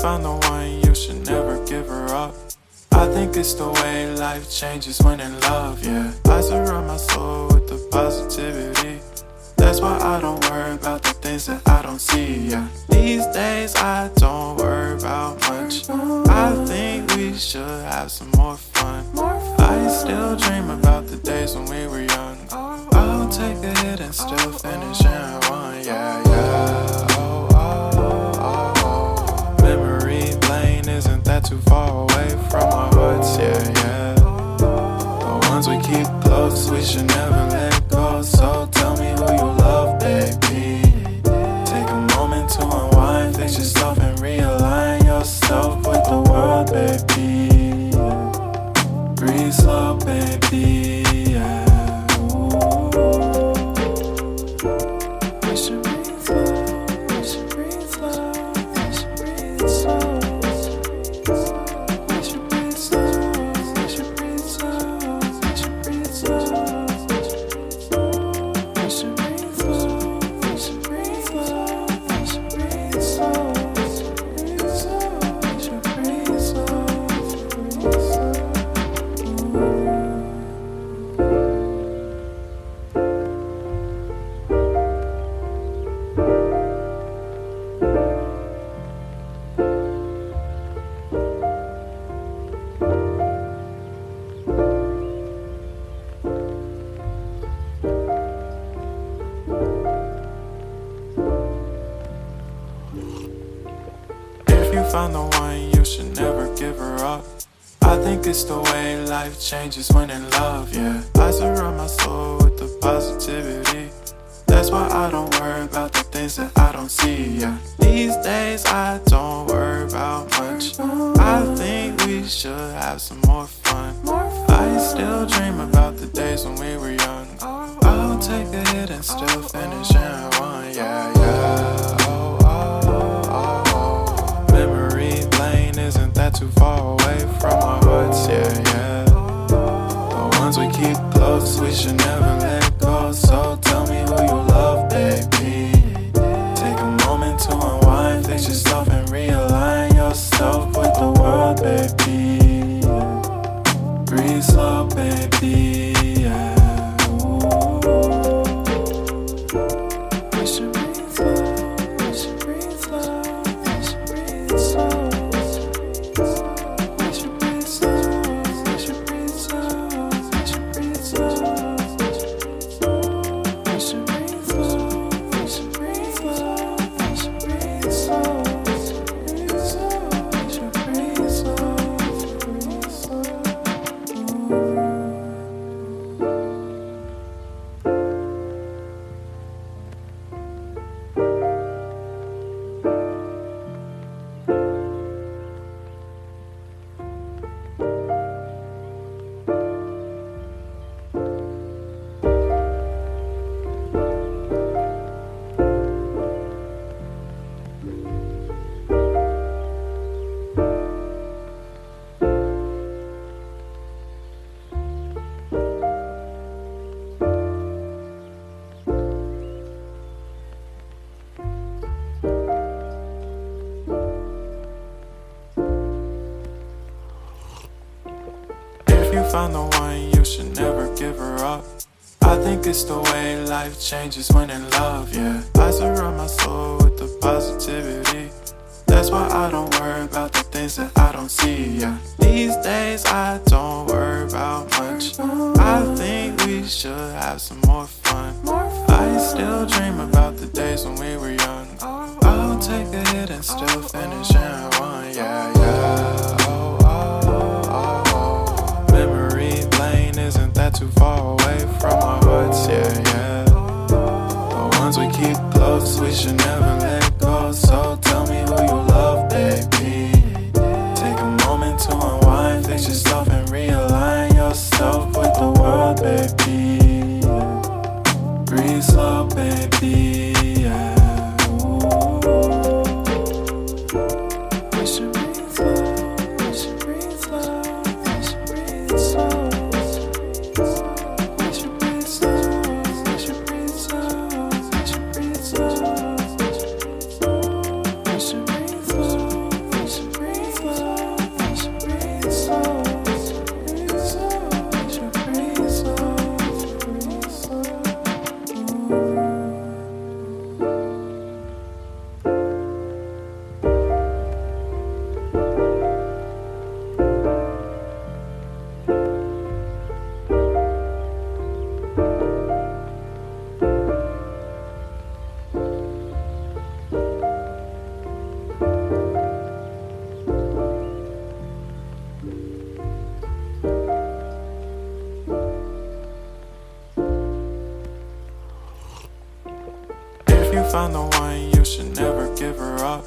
found the one, you should never give her up. I think it's the way life changes when in love, yeah. I surround my soul with the positivity. That's why I don't worry about the things that I don't see, yeah. These days I don't worry about much. I think we should have some more fun. I still dream about the days when we were young. I'll take a hit and still finish in one, yeah, yeah. Oh, oh, oh, oh. Memory lane isn't that too far away from our hearts, yeah, yeah. The ones we keep close, we should never let go. So tell me who you love, baby. Take a moment to unwind, fix yourself and realign yourself with the world, baby. Breathe slow, baby, yeah. We should breathe slow, we should breathe slow, we should breathe slow. We should breathe slow, we should breathe slow, we should breathe slow. We should breathe slow, we should breathe slow, we should breathe slow. We should breathe slow, breathe slow. If you found the one, you should never give her up. I think it's the way life changes when in love, yeah. I surround my soul with the positivity. That's why I don't worry about the things that I don't see, yeah. These days I don't worry about much. I think we should have some more fun. I still dream about the days when we were young. I'll take a hit and still finish in one, yeah, yeah. Oh, oh, oh, oh. Memory lane isn't that too far away from our hearts, yeah, yeah. The ones we keep close, we should never let go. So tell me who you love, baby. Take a moment to unwind, fix yourself and realign yourself with the world, baby. Breathe slow, baby, yeah. We should breathe slow, we should breathe slow, we should breathe slow. We should breathe slow, we should breathe slow, we should breathe slow. We should breathe slow, we should breathe slow, we should breathe slow. We should breathe slow, breathe slow. If you found the one, you should never give her up. I think it's the way life changes when in love, yeah. I surround my soul with the positivity. That's why I don't worry about the things that I don't see, yeah. These days I don't worry about much. I think we should have some more fun. I still dream about the days when we were young. I'll take a hit and still finish in one, yeah, yeah. Oh, oh, oh, oh. Memory lane isn't that too far away from our hearts, yeah, yeah. The ones we keep close, we should never let go. So tell me who you love, baby. Take a moment to unwind, fix yourself and realign yourself with the world, baby. Breathe slow, baby, yeah. We should breathe slow, we should breathe slow, we should breathe slow. We should breathe slow, we should breathe slow, we should breathe slow. If you found the one, you should never give her up.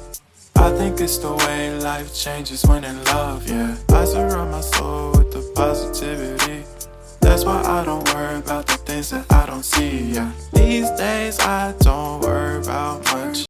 I think it's the way life changes when in love, yeah. I surround my soul with the positivity. That's why I don't worry about the things that I don't see, yeah. These days I don't worry about much.